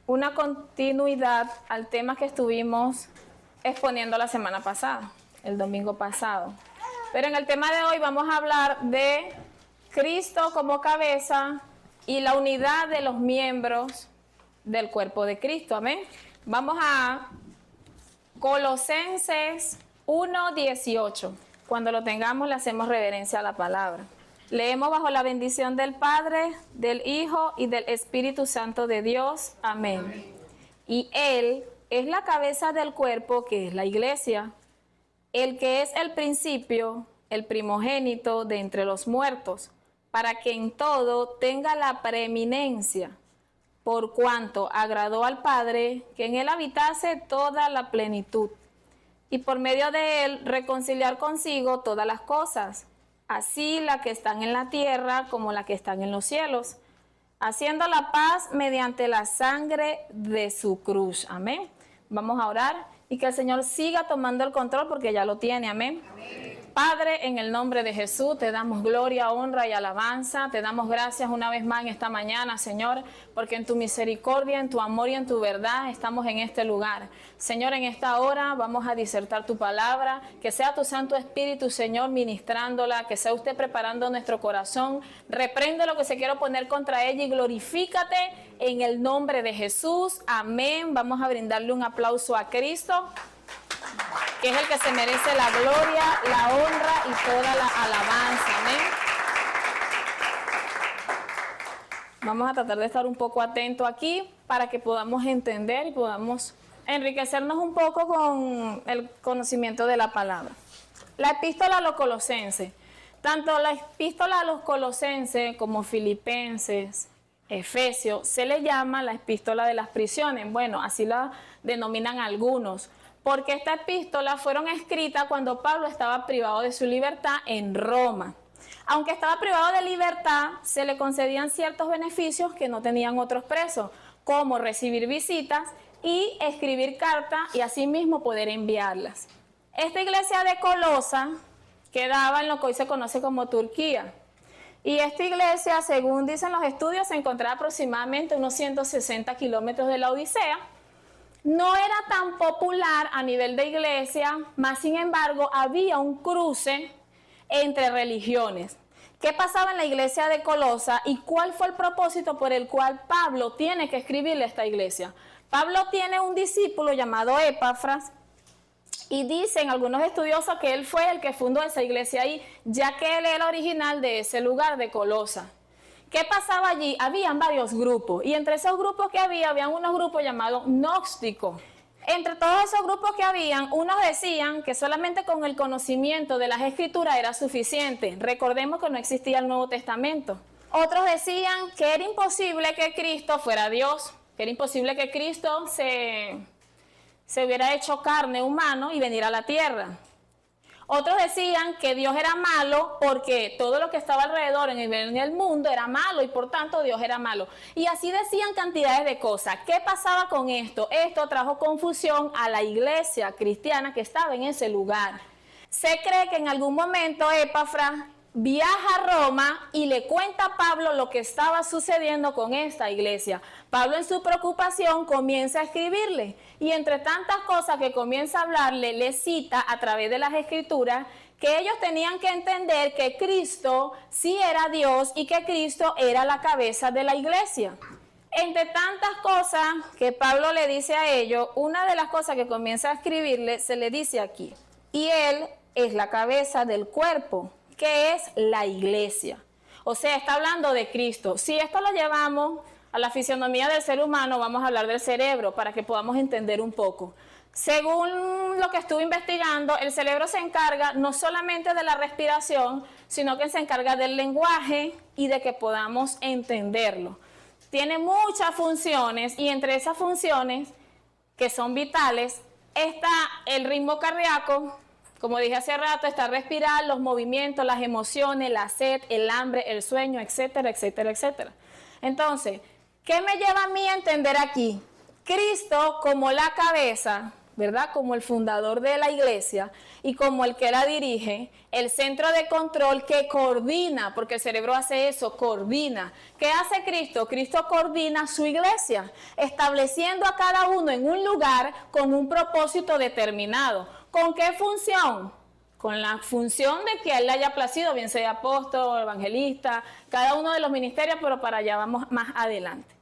una continuidad al tema que estuvimos exponiendo la semana pasada, el domingo pasado. Pero en el tema de hoy vamos a hablar de Cristo como cabeza y la unidad de los miembros del cuerpo de Cristo. Amén. Vamos a Colosenses 1:18. Cuando lo tengamos le hacemos reverencia a la palabra. Leemos bajo la bendición del Padre, del Hijo y del Espíritu Santo de Dios. Amén. Amén. Y Él es la cabeza del cuerpo, que es la iglesia, el que es el principio, el primogénito de entre los muertos, para que en todo tenga la preeminencia, por cuanto agradó al Padre que en Él habitase toda la plenitud, y por medio de Él reconciliar consigo todas las cosas, así las que están en la tierra como las que están en los cielos, haciendo la paz mediante la sangre de su cruz. Amén. Vamos a orar y que el Señor siga tomando el control porque ya lo tiene. Amén. Amén. Padre, en el nombre de Jesús, te damos gloria, honra y alabanza. Te damos gracias una vez más en esta mañana, Señor, porque en tu misericordia, en tu amor y en tu verdad estamos en este lugar. Señor, en esta hora vamos a disertar tu palabra, que sea tu Santo Espíritu, Señor, ministrándola, que sea usted preparando nuestro corazón. Reprende lo que se quiera poner contra ella y glorifícate en el nombre de Jesús. Amén. Vamos a brindarle un aplauso a Cristo, que es el que se merece la gloria, la honra y toda la alabanza. Amén. Vamos a tratar de estar un poco atentos aquí para que podamos entender y podamos enriquecernos un poco con el conocimiento de la palabra. La epístola a los Colosenses. Tanto la epístola a los Colosenses como Filipenses, Efesios, se le llama la epístola de las prisiones. Bueno, así la denominan algunos, porque estas epístolas fueron escritas cuando Pablo estaba privado de su libertad en Roma. Aunque estaba privado de libertad, se le concedían ciertos beneficios que no tenían otros presos, como recibir visitas y escribir cartas y asimismo poder enviarlas. Esta iglesia de Colosa quedaba en lo que hoy se conoce como Turquía. Y esta iglesia, según dicen los estudios, se encontraba aproximadamente unos 160 kilómetros de la Odisea. No era tan popular a nivel de iglesia, más sin embargo había un cruce entre religiones. ¿Qué pasaba en la iglesia de Colosa y cuál fue el propósito por el cual Pablo tiene que escribirle a esta iglesia? Pablo tiene un discípulo llamado Epafras y dicen algunos estudiosos que él fue el que fundó esa iglesia ahí, ya que él era original de ese lugar de Colosa. ¿Qué pasaba allí? Habían varios grupos y entre esos grupos que habían unos grupos llamados gnósticos. Entre todos esos grupos que habían, unos decían que solamente con el conocimiento de las escrituras era suficiente. Recordemos que no existía el Nuevo Testamento. Otros decían que era imposible que Cristo fuera Dios, que era imposible que Cristo se hubiera hecho carne humano y venir a la tierra. Otros decían que Dios era malo porque todo lo que estaba alrededor en el mundo era malo y por tanto Dios era malo. Y así decían cantidades de cosas. ¿Qué pasaba con esto? Esto trajo confusión a la iglesia cristiana que estaba en ese lugar. Se cree que en algún momento Epafras viaja a Roma y le cuenta a Pablo lo que estaba sucediendo con esta iglesia. Pablo en su preocupación comienza a escribirle y entre tantas cosas que comienza a hablarle, le cita a través de las escrituras que ellos tenían que entender que Cristo sí era Dios y que Cristo era la cabeza de la iglesia. Entre tantas cosas que Pablo le dice a ellos, una de las cosas que comienza a escribirle se le dice aquí: y Él es la cabeza del cuerpo, que es la iglesia. O sea, está hablando de Cristo. Si esto lo llevamos a la fisionomía del ser humano, vamos a hablar del cerebro para que podamos entender un poco. Según lo que estuve investigando, el cerebro se encarga no solamente de la respiración, sino que se encarga del lenguaje y de que podamos entenderlo. Tiene muchas funciones y entre esas funciones que son vitales está el ritmo cardíaco. Como dije hace rato, está respirar, los movimientos, las emociones, la sed, el hambre, el sueño, etcétera, etcétera, etcétera. Entonces, ¿qué me lleva a mí a entender aquí? Cristo como la cabeza, ¿verdad? Como el fundador de la iglesia y como el que la dirige, el centro de control que coordina, porque el cerebro hace eso, coordina. ¿Qué hace Cristo? Cristo coordina su iglesia, estableciendo a cada uno en un lugar con un propósito determinado. ¿Con qué función? Con la función de que a él le haya placido, bien sea apóstol, evangelista, cada uno de los ministerios, pero para allá vamos más adelante.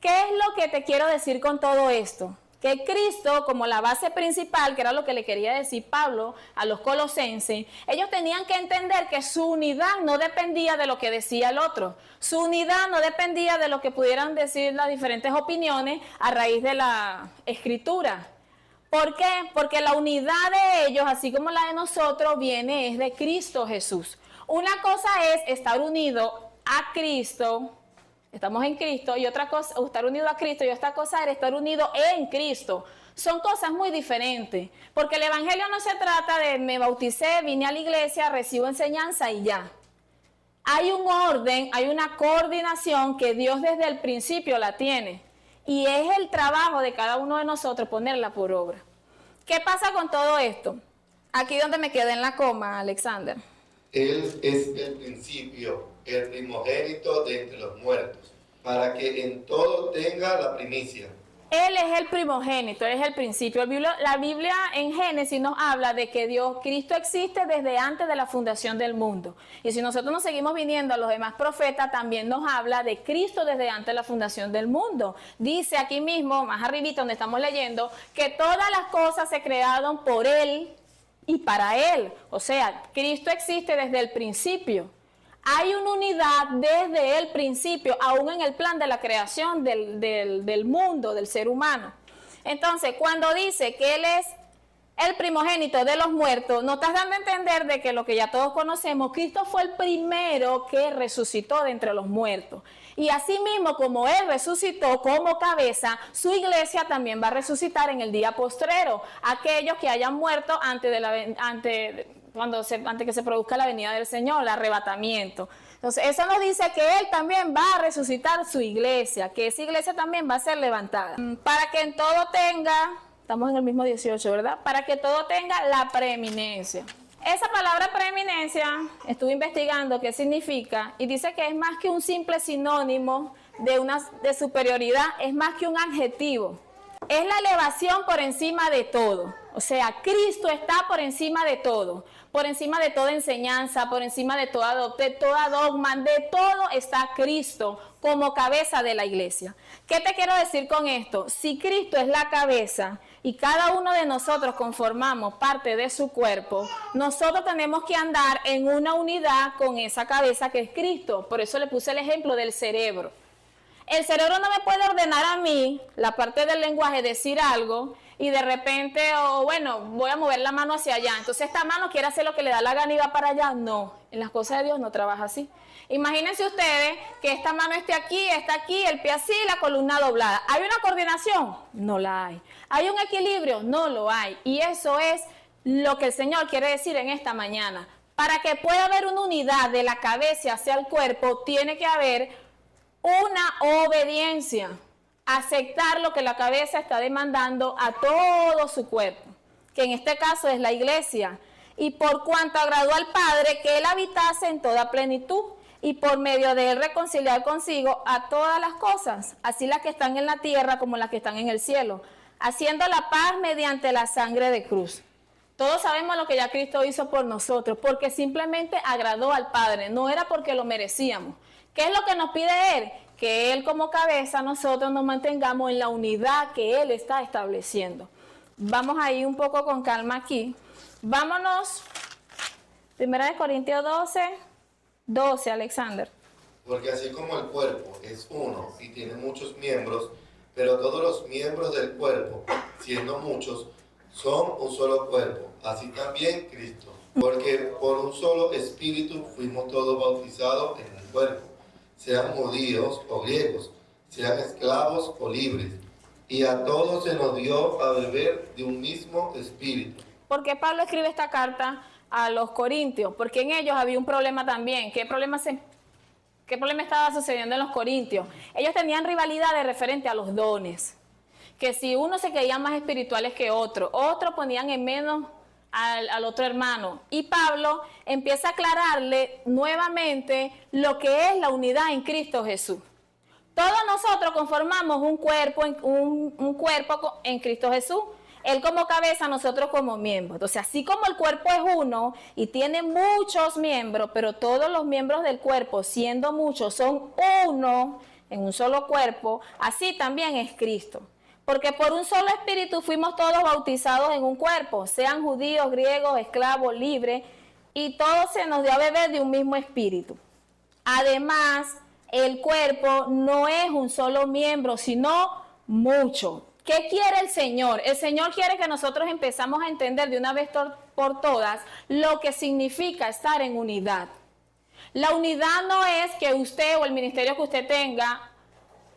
¿Qué es lo que te quiero decir con todo esto? Que Cristo, como la base principal, que era lo que le quería decir Pablo a los colosenses, ellos tenían que entender que su unidad no dependía de lo que decía el otro. Su unidad no dependía de lo que pudieran decir las diferentes opiniones a raíz de la Escritura. ¿Por qué? Porque la unidad de ellos, así como la de nosotros, es de Cristo Jesús. Una cosa es estar unido a Cristo, estamos en Cristo, y otra cosa, estar unido a Cristo, y otra cosa es estar unido en Cristo. Son cosas muy diferentes, porque el evangelio no se trata de me bauticé, vine a la iglesia, recibo enseñanza y ya. Hay un orden, hay una coordinación que Dios desde el principio la tiene, y es el trabajo de cada uno de nosotros ponerla por obra. ¿Qué pasa con todo esto? Aquí donde me quedé en la coma, Alexander. Él es el principio, el primogénito de entre los muertos, para que en todo tenga la primicia. Él es el primogénito, Él es el principio. La Biblia en Génesis nos habla de que Cristo existe desde antes de la fundación del mundo. Y si nosotros nos seguimos viniendo a los demás profetas, también nos habla de Cristo desde antes de la fundación del mundo. Dice aquí mismo, más arribita donde estamos leyendo, que todas las cosas se crearon por Él y para Él. O sea, Cristo existe desde el principio. Hay una unidad desde el principio, aún en el plan de la creación del mundo, del ser humano. Entonces, cuando dice que Él es el primogénito de los muertos, nos estás dando a entender de que lo que ya todos conocemos, Cristo fue el primero que resucitó de entre los muertos. Y así mismo como Él resucitó como cabeza, su iglesia también va a resucitar en el día postrero. Aquellos que hayan muerto antes que se produzca la venida del Señor, el arrebatamiento. Entonces, eso nos dice que Él también va a resucitar su iglesia, que esa iglesia también va a ser levantada. Para que en todo tenga, estamos en el mismo 18, ¿verdad? Para que todo tenga la preeminencia. Esa palabra preeminencia, estuve investigando qué significa y dice que es más que un simple sinónimo de superioridad, es más que un adjetivo. Es la elevación por encima de todo. O sea, Cristo está por encima de todo. Por encima de toda enseñanza, por encima de toda dogma, de todo está Cristo como cabeza de la iglesia. ¿Qué te quiero decir con esto? Si Cristo es la cabeza y cada uno de nosotros conformamos parte de su cuerpo, nosotros tenemos que andar en una unidad con esa cabeza que es Cristo. Por eso le puse el ejemplo del cerebro. El cerebro no me puede ordenar a mí, la parte del lenguaje, decir algo y de repente, voy a mover la mano hacia allá. Entonces esta mano quiere hacer lo que le da la gana y va para allá. No, en las cosas de Dios no trabaja así. Imagínense ustedes que esta mano esté aquí, está aquí, el pie así, la columna doblada. ¿Hay una coordinación? No la hay. ¿Hay un equilibrio? No lo hay. Y eso es lo que el Señor quiere decir en esta mañana. Para que pueda haber una unidad de la cabeza hacia el cuerpo, tiene que haber una obediencia, aceptar lo que la cabeza está demandando a todo su cuerpo, que en este caso es la iglesia, y por cuanto agradó al Padre que Él habitase en toda plenitud, y por medio de Él reconciliar consigo a todas las cosas, así las que están en la tierra como las que están en el cielo, haciendo la paz mediante la sangre de cruz. Todos sabemos lo que ya Cristo hizo por nosotros, porque simplemente agradó al Padre, no era porque lo merecíamos. ¿Qué es lo que nos pide Él? Que Él como cabeza, nosotros nos mantengamos en la unidad que Él está estableciendo. Vamos a ir un poco con calma aquí. Vámonos, 1 Corintios 12, Alexander. Porque así como el cuerpo es uno y tiene muchos miembros, pero todos los miembros del cuerpo, siendo muchos, son un solo cuerpo, así también Cristo. Porque por un solo espíritu fuimos todos bautizados en un cuerpo, sean judíos o griegos, sean esclavos o libres, y a todos se nos dio a beber de un mismo espíritu. ¿Por qué Pablo escribe esta carta a los corintios? Porque en ellos había un problema también. ¿Qué problema estaba sucediendo en los corintios? Ellos tenían rivalidades referente a los dones. que si uno se creía más espirituales que otro, otros ponían en menos al otro hermano. Y Pablo empieza a aclararle nuevamente lo que es la unidad en Cristo Jesús. Todos nosotros conformamos un cuerpo en Cristo Jesús. Él como cabeza, nosotros como miembros. Entonces, así como el cuerpo es uno y tiene muchos miembros, pero todos los miembros del cuerpo, siendo muchos, son uno en un solo cuerpo, así también es Cristo. Porque por un solo espíritu fuimos todos bautizados en un cuerpo, sean judíos, griegos, esclavos, libres, y todos se nos dio a beber de un mismo espíritu. Además, el cuerpo no es un solo miembro, sino mucho. ¿Qué quiere el Señor? El Señor quiere que nosotros empezamos a entender de una vez por todas lo que significa estar en unidad. La unidad no es que usted o el ministerio que usted tenga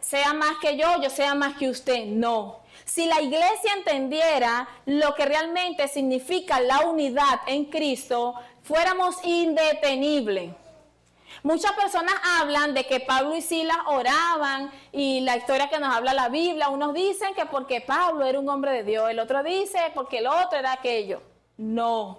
sea más que yo sea más que usted. No. Si la iglesia entendiera lo que realmente significa la unidad en Cristo, fuéramos indetenibles. Muchas personas hablan de que Pablo y Silas oraban y la historia que nos habla la Biblia, unos dicen que porque Pablo era un hombre de Dios, el otro dice porque el otro era aquello. No.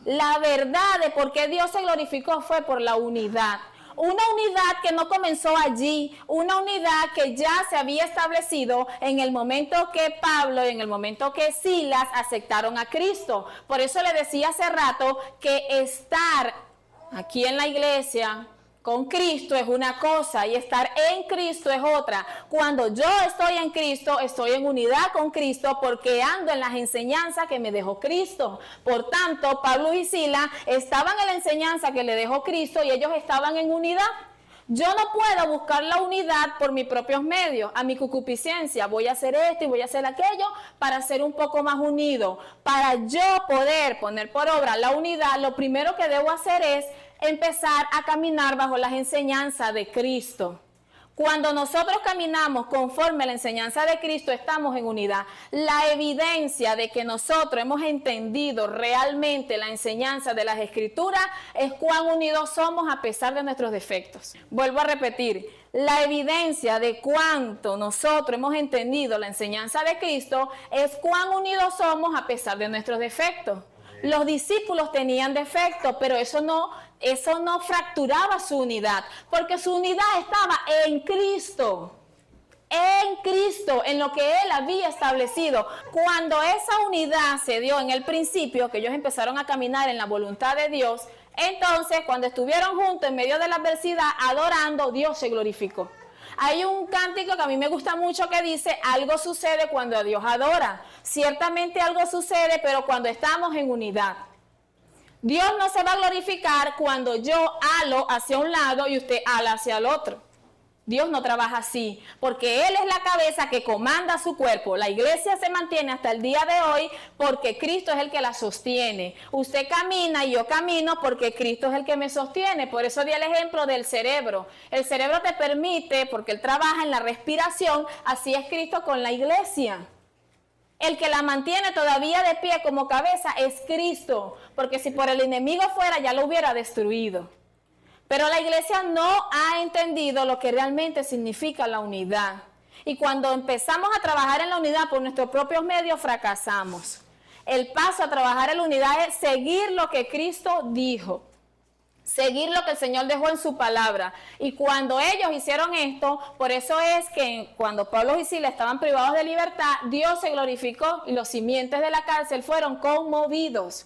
La verdad de por qué Dios se glorificó fue por la unidad. Una unidad que no comenzó allí, una unidad que ya se había establecido en el momento que Pablo y en el momento que Silas aceptaron a Cristo. Por eso le decía hace rato que estar aquí en la iglesia con Cristo es una cosa y estar en Cristo es otra. Cuando yo estoy en Cristo, estoy en unidad con Cristo porque ando en las enseñanzas que me dejó Cristo. Por tanto, Pablo y Silas estaban en la enseñanza que le dejó Cristo y ellos estaban en unidad. Yo no puedo buscar la unidad por mis propios medios, a mi concupiscencia. Voy a hacer esto y voy a hacer aquello para ser un poco más unido. Para yo poder poner por obra la unidad, lo primero que debo hacer es empezar a caminar bajo las enseñanzas de Cristo. Cuando nosotros caminamos conforme a la enseñanza de Cristo, estamos en unidad. La evidencia de que nosotros hemos entendido realmente la enseñanza de las Escrituras es cuán unidos somos a pesar de nuestros defectos. Vuelvo a repetir, la evidencia de cuánto nosotros hemos entendido la enseñanza de Cristo es cuán unidos somos a pesar de nuestros defectos. Los discípulos tenían defectos, pero eso no fracturaba su unidad, porque su unidad estaba en Cristo, en lo que Él había establecido. Cuando esa unidad se dio en el principio, que ellos empezaron a caminar en la voluntad de Dios, entonces cuando estuvieron juntos en medio de la adversidad, adorando, Dios se glorificó. Hay un cántico que a mí me gusta mucho que dice, algo sucede cuando a Dios adora. Ciertamente algo sucede, pero cuando estamos en unidad. Dios no se va a glorificar cuando yo halo hacia un lado y usted ala hacia el otro. Dios no trabaja así, porque Él es la cabeza que comanda su cuerpo. La iglesia se mantiene hasta el día de hoy porque Cristo es el que la sostiene. Usted camina y yo camino porque Cristo es el que me sostiene. Por eso di el ejemplo del cerebro. El cerebro te permite, porque Él trabaja en la respiración, así es Cristo con la iglesia. El que la mantiene todavía de pie como cabeza es Cristo, porque si por el enemigo fuera ya lo hubiera destruido. Pero la iglesia no ha entendido lo que realmente significa la unidad. Y cuando empezamos a trabajar en la unidad por nuestros propios medios, fracasamos. El paso a trabajar en la unidad es seguir lo que Cristo dijo. Seguir lo que el Señor dejó en su palabra. Y cuando ellos hicieron esto, por eso es que cuando Pablo y Silas estaban privados de libertad, Dios se glorificó y los simientes de la cárcel fueron conmovidos.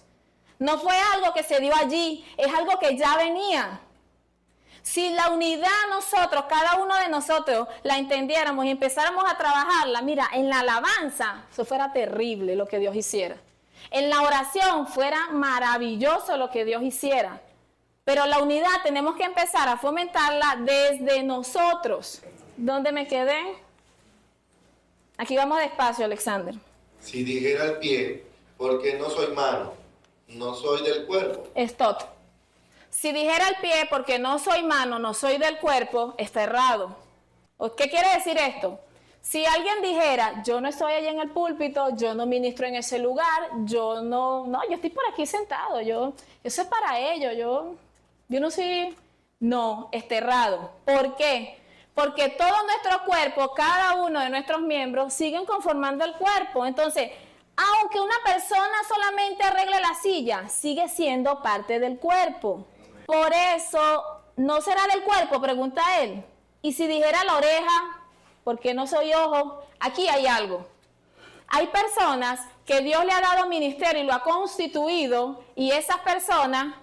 No fue algo que se dio allí, es algo que ya venía. Si la unidad nosotros, cada uno de nosotros, la entendiéramos y empezáramos a trabajarla, mira, en la alabanza, eso fuera terrible lo que Dios hiciera. En la oración fuera maravilloso lo que Dios hiciera. Pero la unidad tenemos que empezar a fomentarla desde nosotros. ¿Dónde me quedé? Aquí vamos despacio, Alexander. Si dijera el pie, porque no soy mano, no soy del cuerpo. Stop. Si dijera el pie, porque no soy mano, no soy del cuerpo, está errado. ¿Qué quiere decir esto? Si alguien dijera, yo no estoy allá en el púlpito, yo no ministro en ese lugar, yo no, yo estoy por aquí sentado, eso es para ellos, yo no soy, no, está errado. ¿Por qué? Porque todo nuestro cuerpo, cada uno de nuestros miembros, siguen conformando el cuerpo. Entonces, aunque una persona solamente arregle la silla, sigue siendo parte del cuerpo. Por eso, ¿no será del cuerpo?, pregunta él. Y si dijera la oreja, ¿por qué no soy ojo? Aquí hay algo. Hay personas que Dios le ha dado ministerio y lo ha constituido, y esas personas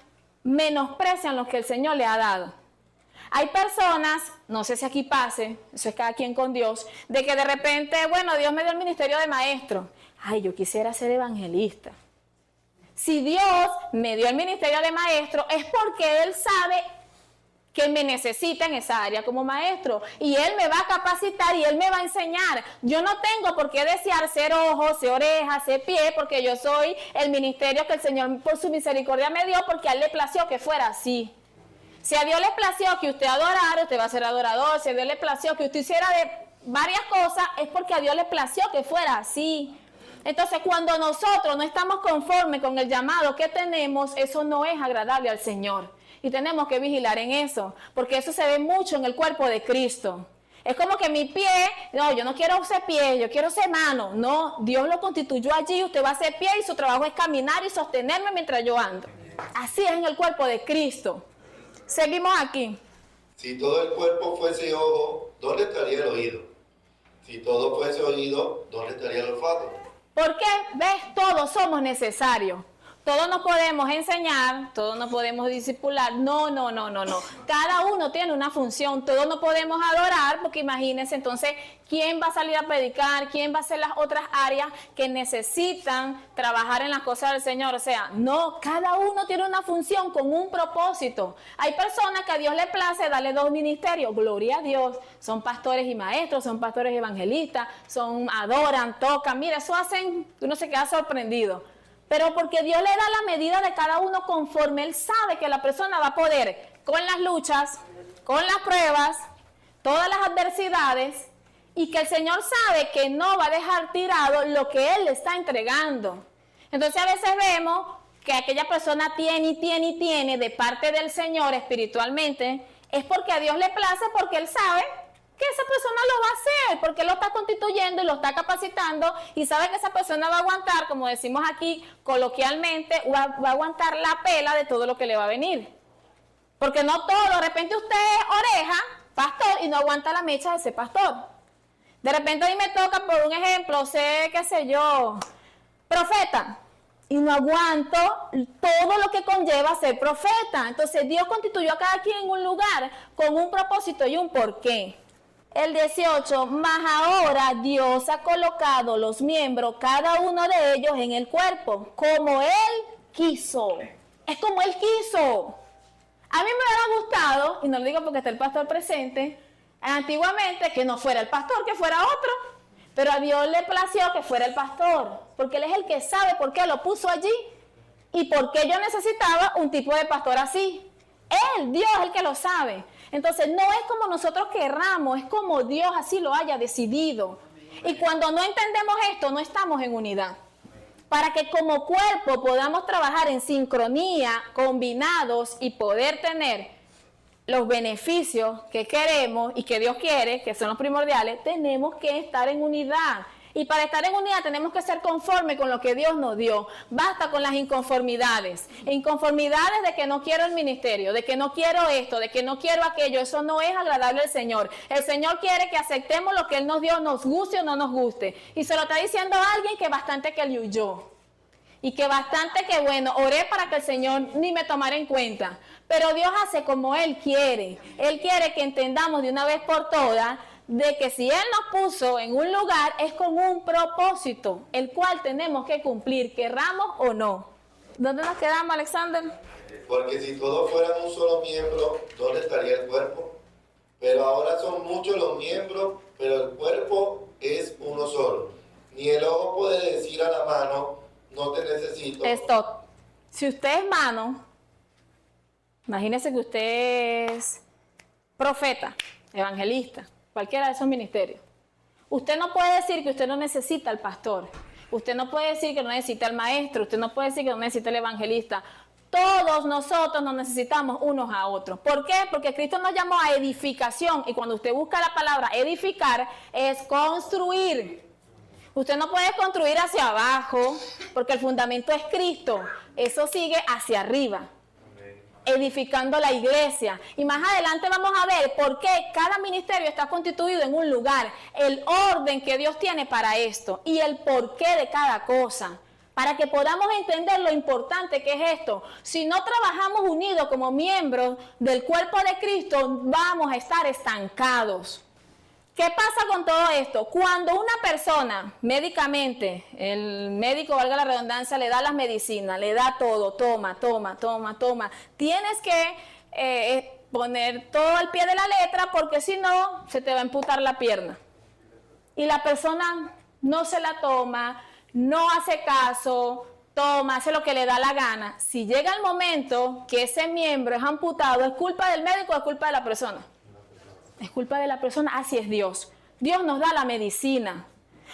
menosprecian lo que el Señor le ha dado. Hay personas, no sé si aquí pase, eso es cada quien con Dios, de que de repente, bueno, Dios me dio el ministerio de maestro. Ay, yo quisiera ser evangelista. Si Dios me dio el ministerio de maestro, es porque Él sabe que me necesita en esa área como maestro. Y Él me va a capacitar y Él me va a enseñar. Yo no tengo por qué desear ser ojo, ser oreja, ser pie, porque yo soy el ministerio que el Señor por su misericordia me dio, porque a Él le plació que fuera así. Si a Dios le plació que usted adorara, usted va a ser adorador. Si a Dios le plació que usted hiciera de varias cosas, es porque a Dios le plació que fuera así. Entonces, cuando nosotros no estamos conformes con el llamado que tenemos, eso no es agradable al Señor. Y tenemos que vigilar en eso, porque eso se ve mucho en el cuerpo de Cristo. Es como que mi pie, no, yo no quiero ser pie, yo quiero ser mano. No, Dios lo constituyó allí, usted va a ser pie y su trabajo es caminar y sostenerme mientras yo ando. Así es en el cuerpo de Cristo. Seguimos aquí. Si todo el cuerpo fuese ojo, ¿dónde estaría el oído? Si todo fuese oído, ¿dónde estaría el olfato? ¿Por qué? ¿Ves? Todos somos necesarios. Todos nos podemos enseñar, todos nos podemos discipular. No. Cada uno tiene una función. Todos no podemos adorar, porque imagínense entonces, ¿quién va a salir a predicar? ¿Quién va a hacer las otras áreas que necesitan trabajar en las cosas del Señor? O sea, no, cada uno tiene una función con un propósito. Hay personas que a Dios le place darle 2 ministerios. Gloria a Dios. Son pastores y maestros, son pastores evangelistas, adoran, tocan. Mira, eso hacen, uno se queda sorprendido. Pero porque Dios le da la medida de cada uno conforme Él sabe que la persona va a poder con las luchas, con las pruebas, todas las adversidades, y que el Señor sabe que no va a dejar tirado lo que Él le está entregando. Entonces a veces vemos que aquella persona tiene de parte del Señor espiritualmente, es porque a Dios le place, porque Él sabe que esa persona lo va a hacer, porque lo está constituyendo y lo está capacitando, y sabe que esa persona va a aguantar, como decimos aquí coloquialmente, va a aguantar la pela de todo lo que le va a venir. Porque no todo, de repente usted es oreja, pastor, y no aguanta la mecha de ese pastor. De repente a mí me toca, por un ejemplo, qué sé yo, profeta, y no aguanto todo lo que conlleva ser profeta. Entonces Dios constituyó a cada quien en un lugar con un propósito y un porqué. El 18, mas ahora Dios ha colocado los miembros, cada uno de ellos en el cuerpo, como Él quiso. Es como Él quiso. A mí me hubiera gustado, y no lo digo porque está el pastor presente, antiguamente que no fuera el pastor, que fuera otro. Pero a Dios le plació que fuera el pastor, porque Él es el que sabe por qué lo puso allí y por qué yo necesitaba un tipo de pastor así. Él, Dios, es el que lo sabe. Entonces no es como nosotros querramos, es como Dios así lo haya decidido. Y cuando no entendemos esto, no estamos en unidad. Para que como cuerpo podamos trabajar en sincronía, combinados, y poder tener los beneficios que queremos y que Dios quiere, que son los primordiales, tenemos que estar en unidad. Y para estar en unidad tenemos que ser conformes con lo que Dios nos dio. Basta con las inconformidades. Inconformidades de que no quiero el ministerio, de que no quiero esto, de que no quiero aquello. Eso no es agradable al Señor. El Señor quiere que aceptemos lo que Él nos dio, nos guste o no nos guste. Y se lo está diciendo a alguien que bastante que le huyó. Y que bastante que, bueno, oré para que el Señor ni me tomara en cuenta. Pero Dios hace como Él quiere. Él quiere que entendamos de una vez por todas de que si Él nos puso en un lugar es con un propósito, el cual tenemos que cumplir, querramos o no. ¿Dónde nos quedamos, Alexander? Porque si todos fueran un solo miembro, ¿dónde estaría el cuerpo? Pero ahora son muchos los miembros, pero el cuerpo es uno solo. Ni el ojo puede decir a la mano, no te necesito. Stop. Si usted es mano, imagínese que usted es profeta, evangelista, cualquiera de esos ministerios. Usted no puede decir que usted no necesita al pastor. Usted no puede decir que no necesita al maestro. Usted no puede decir que no necesita al evangelista. Todos nosotros nos necesitamos unos a otros. ¿Por qué? Porque Cristo nos llamó a edificación, y cuando usted busca la palabra edificar, es construir. Usted no puede construir hacia abajo, porque el fundamento es Cristo. Eso sigue hacia arriba, edificando la iglesia. Y más adelante vamos a ver por qué cada ministerio está constituido en un lugar, el orden que Dios tiene para esto y el porqué de cada cosa, para que podamos entender lo importante que es esto. Si no trabajamos unidos como miembros del cuerpo de Cristo, vamos a estar estancados. ¿Qué pasa con todo esto? Cuando una persona, médicamente, el médico, valga la redundancia, le da las medicinas, le da todo, toma, tienes que poner todo al pie de la letra, porque si no, se te va a amputar la pierna. Y la persona no se la toma, no hace caso, toma, hace lo que le da la gana. Si llega el momento que ese miembro es amputado, ¿es culpa del médico o es culpa de la persona? Es culpa de la persona. Así es Dios. Dios nos da la medicina,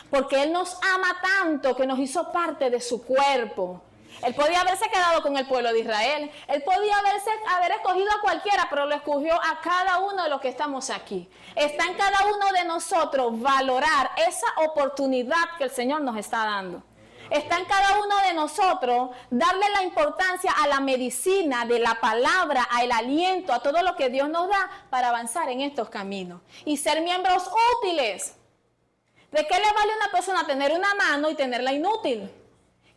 porque Él nos ama tanto que nos hizo parte de su cuerpo. Él podía haberse quedado con el pueblo de Israel. Él podía haber escogido a cualquiera, pero lo escogió a cada uno de los que estamos aquí. Está en cada uno de nosotros valorar esa oportunidad que el Señor nos está dando. Está en cada uno de nosotros darle la importancia a la medicina de la palabra, al aliento, a todo lo que Dios nos da para avanzar en estos caminos y ser miembros útiles. ¿De qué le vale a una persona tener una mano y tenerla inútil?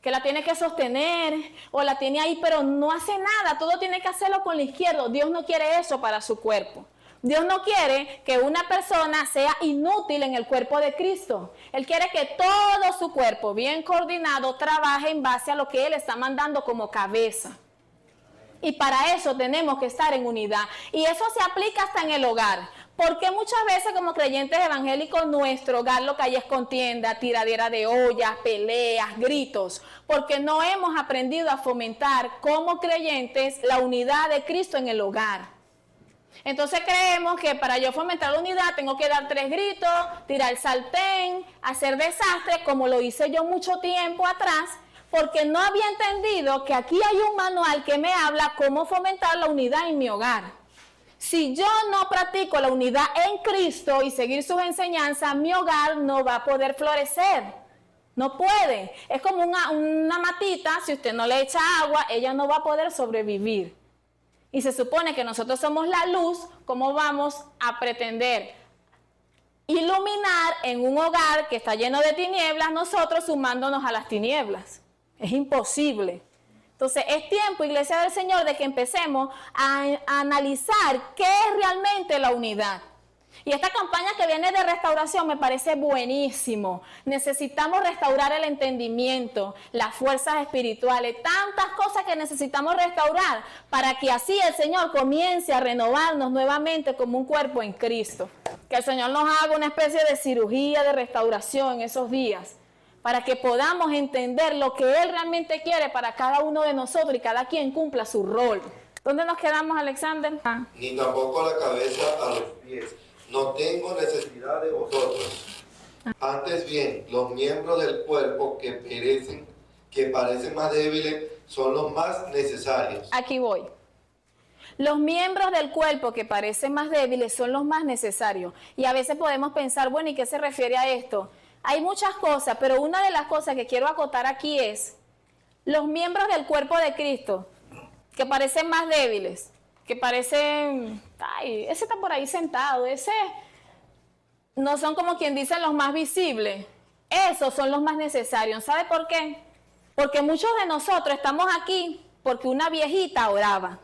Que la tiene que sostener o la tiene ahí pero no hace nada, todo tiene que hacerlo con la izquierda. Dios no quiere eso para su cuerpo. Dios no quiere que una persona sea inútil en el cuerpo de Cristo. Él quiere que todo su cuerpo, bien coordinado, trabaje en base a lo que Él está mandando como cabeza. Y para eso tenemos que estar en unidad. Y eso se aplica hasta en el hogar. Porque muchas veces como creyentes evangélicos, nuestro hogar lo que hay es contienda, tiradera de ollas, peleas, gritos. Porque no hemos aprendido a fomentar como creyentes la unidad de Cristo en el hogar. Entonces creemos que para yo fomentar la unidad tengo que dar 3 gritos, tirar el sartén, hacer desastre, como lo hice yo mucho tiempo atrás, porque no había entendido que aquí hay un manual que me habla cómo fomentar la unidad en mi hogar. Si yo no practico la unidad en Cristo y seguir sus enseñanzas, mi hogar no va a poder florecer. No puede. Es como una matita, si usted no le echa agua, ella no va a poder sobrevivir. Y se supone que nosotros somos la luz, ¿cómo vamos a pretender iluminar en un hogar que está lleno de tinieblas, nosotros sumándonos a las tinieblas? Es imposible. Entonces es tiempo, Iglesia del Señor, de que empecemos a analizar qué es realmente la unidad. Y esta campaña que viene de restauración me parece buenísimo. Necesitamos restaurar el entendimiento, las fuerzas espirituales, tantas cosas que necesitamos restaurar para que así el Señor comience a renovarnos nuevamente como un cuerpo en Cristo. Que el Señor nos haga una especie de cirugía de restauración en esos días, para que podamos entender lo que Él realmente quiere para cada uno de nosotros y cada quien cumpla su rol. ¿Dónde nos quedamos, Alexander? Ni tampoco la cabeza a los pies. No tengo necesidad de vosotros. Antes bien, los miembros del cuerpo que parecen más débiles, son los más necesarios. Aquí voy. Los miembros del cuerpo que parecen más débiles son los más necesarios. Y a veces podemos pensar, bueno, ¿y qué se refiere a esto? Hay muchas cosas, pero una de las cosas que quiero acotar aquí es los miembros del cuerpo de Cristo que parecen más débiles, que parecen, ay, ese está por ahí sentado, ese no son como quien dice los más visibles. Esos son los más necesarios. ¿Sabe por qué? Porque muchos de nosotros estamos aquí porque una viejita oraba.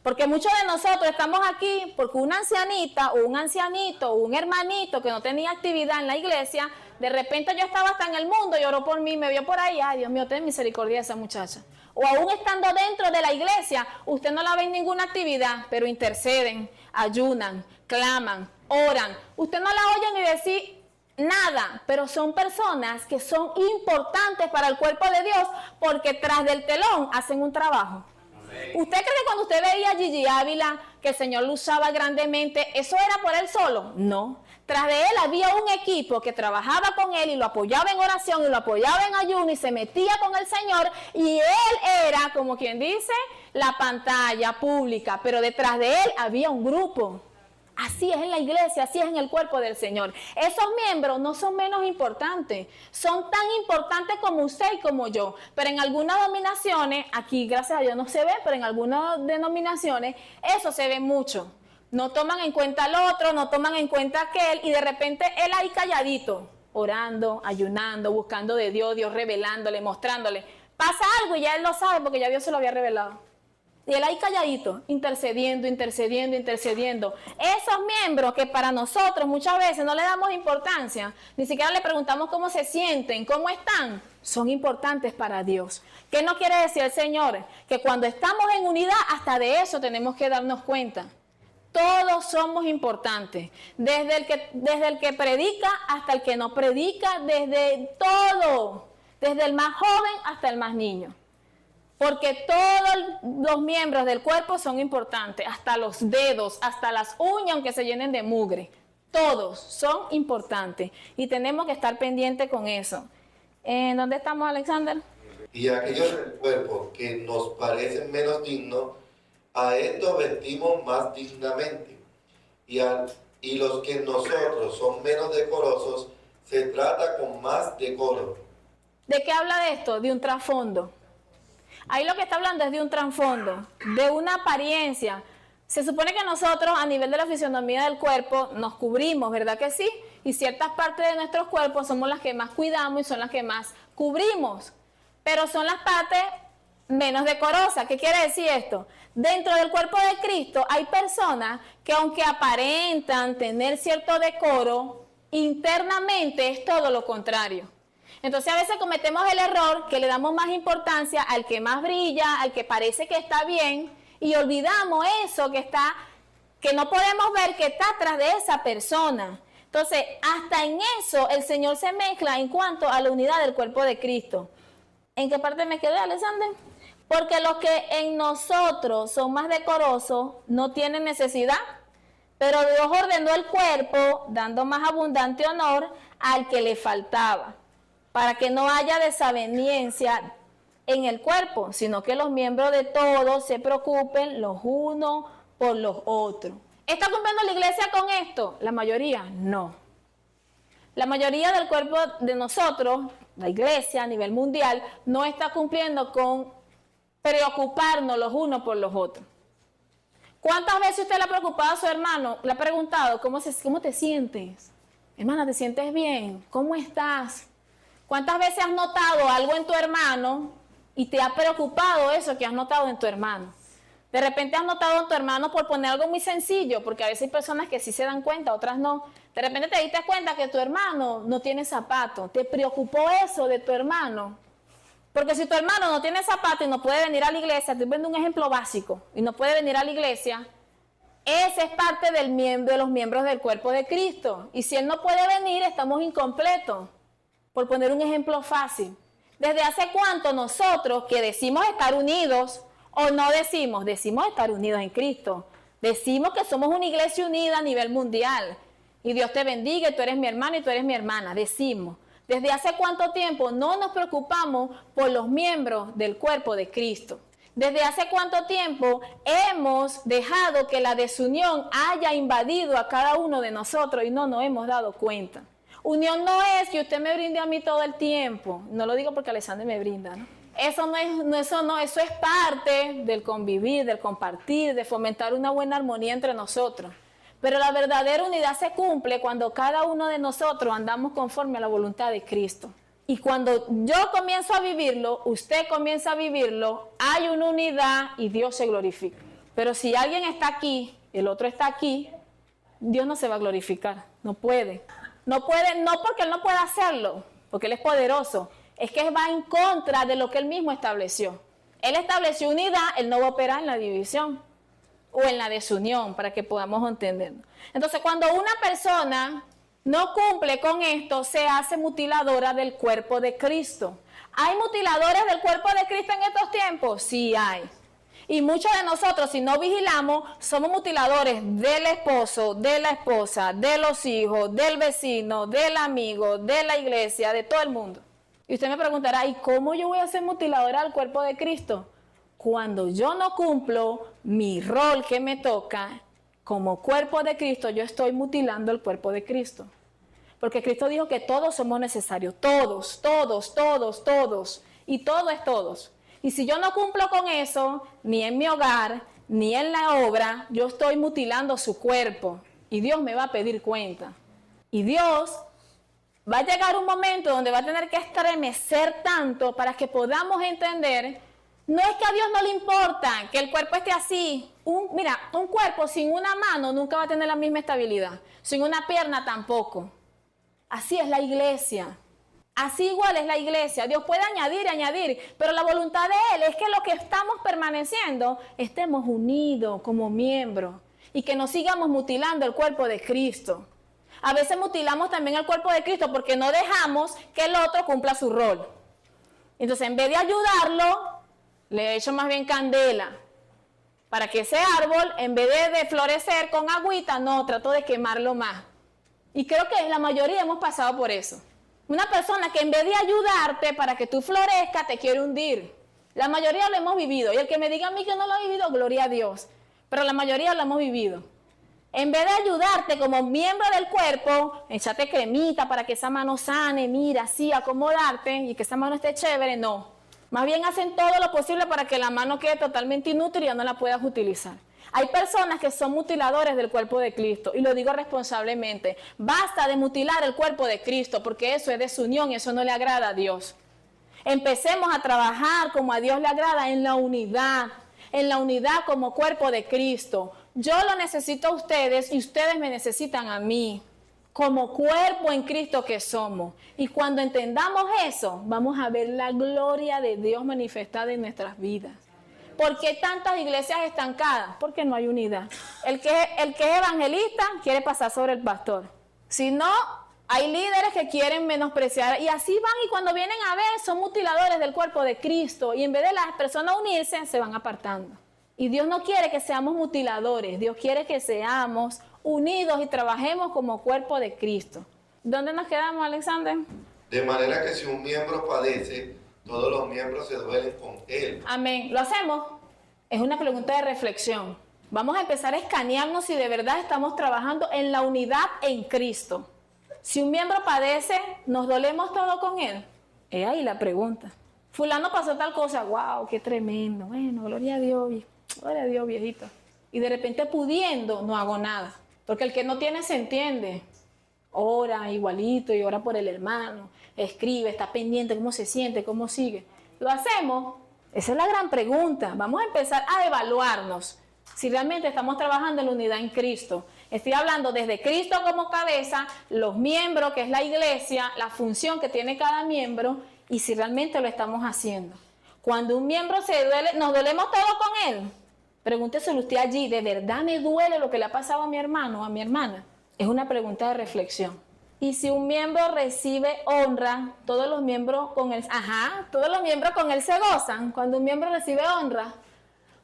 Porque muchos de nosotros estamos aquí porque una ancianita o un ancianito o un hermanito que no tenía actividad en la iglesia, de repente yo estaba hasta en el mundo y oró por mí, me vio por ahí, ay Dios mío, ten misericordia de esa muchacha. O aún estando dentro de la iglesia, usted no la ve en ninguna actividad, pero interceden, ayunan, claman, oran. Usted no la oye ni decir nada, pero son personas que son importantes para el cuerpo de Dios porque tras del telón hacen un trabajo. ¿Usted cree que cuando usted veía a Gigi Ávila, que el Señor lo usaba grandemente, eso era por él solo? No. Tras de él había un equipo que trabajaba con él y lo apoyaba en oración y lo apoyaba en ayuno y se metía con el Señor, y él era, como quien dice, la pantalla pública, pero detrás de él había un grupo. Así es en la iglesia, así es en el cuerpo del Señor. Esos miembros no son menos importantes, son tan importantes como usted y como yo. Pero en algunas denominaciones, aquí gracias a Dios no se ve, pero en algunas denominaciones eso se ve mucho. No toman en cuenta al otro, no toman en cuenta aquel, y de repente él ahí calladito, orando, ayunando, buscando de Dios, Dios revelándole, mostrándole. Pasa algo y ya él lo sabe porque ya Dios se lo había revelado. Y él ahí calladito, intercediendo. Esos miembros que para nosotros muchas veces no le damos importancia, ni siquiera le preguntamos cómo se sienten, cómo están, son importantes para Dios. ¿Qué nos quiere decir el Señor? Que cuando estamos en unidad, hasta de eso tenemos que darnos cuenta. Todos somos importantes, desde el que predica hasta el que no predica, desde todo, desde el más joven hasta el más niño. Porque todos los miembros del cuerpo son importantes, hasta los dedos, hasta las uñas, aunque se llenen de mugre. Todos son importantes y tenemos que estar pendientes con eso. ¿En dónde estamos, Alexander? Y aquellos del cuerpo que nos parecen menos dignos, a estos vestimos más dignamente. Y los que nosotros son menos decorosos, se trata con más decoro. ¿De qué habla de esto? De un trasfondo. Ahí lo que está hablando es de un trasfondo, de una apariencia. Se supone que nosotros a nivel de la fisionomía del cuerpo nos cubrimos, ¿verdad que sí? Y ciertas partes de nuestros cuerpos somos las que más cuidamos y son las que más cubrimos. Pero son las partes menos decorosas. ¿Qué quiere decir esto? Dentro del cuerpo de Cristo hay personas que aunque aparentan tener cierto decoro, internamente es todo lo contrario. Entonces a veces cometemos el error que le damos más importancia al que más brilla, al que parece que está bien, y olvidamos eso que no podemos ver que está atrás de esa persona. Entonces hasta en eso el Señor se mezcla en cuanto a la unidad del cuerpo de Cristo. ¿En qué parte me quedé, Alexander? Porque los que en nosotros son más decorosos no tienen necesidad, pero Dios ordenó el cuerpo dando más abundante honor al que le faltaba, para que no haya desaveniencia en el cuerpo, sino que los miembros de todos se preocupen los unos por los otros. ¿Está cumpliendo la iglesia con esto? La mayoría no. La mayoría del cuerpo de nosotros, la iglesia a nivel mundial, no está cumpliendo con preocuparnos los unos por los otros. ¿Cuántas veces usted le ha preocupado a su hermano? Le ha preguntado, ¿cómo te sientes? Hermana, ¿te sientes bien? ¿Cómo estás? ¿Cuántas veces has notado algo en tu hermano y te ha preocupado eso que has notado en tu hermano? De repente has notado en tu hermano, por poner algo muy sencillo, porque a veces hay personas que sí se dan cuenta, otras no. De repente te diste cuenta que tu hermano no tiene zapatos. ¿Te preocupó eso de tu hermano? Porque si tu hermano no tiene zapatos y no puede venir a la iglesia, estoy poniendo un ejemplo básico, y no puede venir a la iglesia, ese es parte de los miembros del cuerpo de Cristo. Y si él no puede venir, estamos incompletos. Por poner un ejemplo fácil. ¿Desde hace cuánto nosotros que decimos estar unidos o no decimos? Decimos estar unidos en Cristo. Decimos que somos una iglesia unida a nivel mundial. Y Dios te bendiga, y tú eres mi hermano y tú eres mi hermana. Decimos. ¿Desde hace cuánto tiempo no nos preocupamos por los miembros del cuerpo de Cristo? ¿Desde hace cuánto tiempo hemos dejado que la desunión haya invadido a cada uno de nosotros y no nos hemos dado cuenta? Unión no es que usted me brinde a mí todo el tiempo. No lo digo porque Alexander me brinda, ¿no? Eso es parte del convivir, del compartir, de fomentar una buena armonía entre nosotros. Pero la verdadera unidad se cumple cuando cada uno de nosotros andamos conforme a la voluntad de Cristo. Y cuando yo comienzo a vivirlo, usted comienza a vivirlo, hay una unidad y Dios se glorifica. Pero si alguien está aquí, el otro está aquí, Dios no se va a glorificar, no puede. No puede, no porque Él no pueda hacerlo, porque Él es poderoso, es que va en contra de lo que Él mismo estableció. Él estableció unidad, Él no va a operar en la división o en la desunión, para que podamos entenderlo. Entonces, cuando una persona no cumple con esto, se hace mutiladora del cuerpo de Cristo. ¿Hay mutiladores del cuerpo de Cristo en estos tiempos? Sí hay. Y muchos de nosotros, si no vigilamos, somos mutiladores del esposo, de la esposa, de los hijos, del vecino, del amigo, de la iglesia, de todo el mundo. Y usted me preguntará, ¿y cómo yo voy a ser mutiladora del cuerpo de Cristo? Cuando yo no cumplo mi rol que me toca como cuerpo de Cristo, yo estoy mutilando el cuerpo de Cristo. Porque Cristo dijo que todos somos necesarios, todos, todos, todos, todos. Y todo es todos. Y si yo no cumplo con eso, ni en mi hogar, ni en la obra, yo estoy mutilando su cuerpo. Y Dios me va a pedir cuenta. Y Dios va a llegar un momento donde va a tener que estremecer tanto para que podamos entender. No es que a Dios no le importa que el cuerpo esté así. Mira, un cuerpo sin una mano nunca va a tener la misma estabilidad. Sin una pierna tampoco. Así es la iglesia. Así igual es la iglesia. Dios puede añadir, pero la voluntad de Él es que los que estamos permaneciendo estemos unidos como miembros y que no sigamos mutilando el cuerpo de Cristo. A veces mutilamos también el cuerpo de Cristo porque no dejamos que el otro cumpla su rol. Entonces, en vez de ayudarlo, le echo más bien candela para que ese árbol, en vez de florecer con agüita, no, trato de quemarlo más. Y creo que la mayoría hemos pasado por eso. Una persona que en vez de ayudarte para que tú florezcas, te quiere hundir. La mayoría lo hemos vivido. Y el que me diga a mí que no lo ha vivido, gloria a Dios. Pero la mayoría lo hemos vivido. En vez de ayudarte como miembro del cuerpo, échate cremita para que esa mano sane, mira, así, acomodarte y que esa mano esté chévere, no. Más bien hacen todo lo posible para que la mano quede totalmente inútil y ya no la puedas utilizar. Hay personas que son mutiladores del cuerpo de Cristo, y lo digo responsablemente. Basta de mutilar el cuerpo de Cristo, porque eso es desunión y eso no le agrada a Dios. Empecemos a trabajar como a Dios le agrada en la unidad como cuerpo de Cristo. Yo lo necesito a ustedes y ustedes me necesitan a mí, como cuerpo en Cristo que somos. Y cuando entendamos eso, vamos a ver la gloria de Dios manifestada en nuestras vidas. ¿Por qué tantas iglesias estancadas? Porque no hay unidad. El que es evangelista quiere pasar sobre el pastor. Si no, hay líderes que quieren menospreciar y así van, y cuando vienen a ver son mutiladores del cuerpo de Cristo y en vez de las personas unirse se van apartando. Y Dios no quiere que seamos mutiladores, Dios quiere que seamos unidos y trabajemos como cuerpo de Cristo. ¿Dónde nos quedamos, Alexander? De manera que si un miembro padece, todos los miembros se duelen con él. Amén. ¿Lo hacemos? Es una pregunta de reflexión. Vamos a empezar a escanearnos si de verdad estamos trabajando en la unidad en Cristo. Si un miembro padece, ¿nos dolemos todos con él? Es ahí la pregunta. Fulano pasó tal cosa, wow, qué tremendo. Bueno, gloria a Dios, viejito. Y de repente pudiendo, no hago nada. Porque el que no tiene se entiende. Ora igualito y ora por el hermano. Escribe, está pendiente, cómo se siente, cómo sigue. ¿Lo hacemos? Esa es la gran pregunta. Vamos a empezar a evaluarnos si realmente estamos trabajando en la unidad en Cristo. Estoy hablando desde Cristo como cabeza, los miembros, que es la iglesia, la función que tiene cada miembro, y si realmente lo estamos haciendo. Cuando un miembro se duele, ¿nos dolemos todos con él? Pregúnteselo usted allí, ¿de verdad me duele lo que le ha pasado a mi hermano o a mi hermana? Es una pregunta de reflexión. Y si un miembro recibe honra, todos los miembros con él se gozan. Cuando un miembro recibe honra,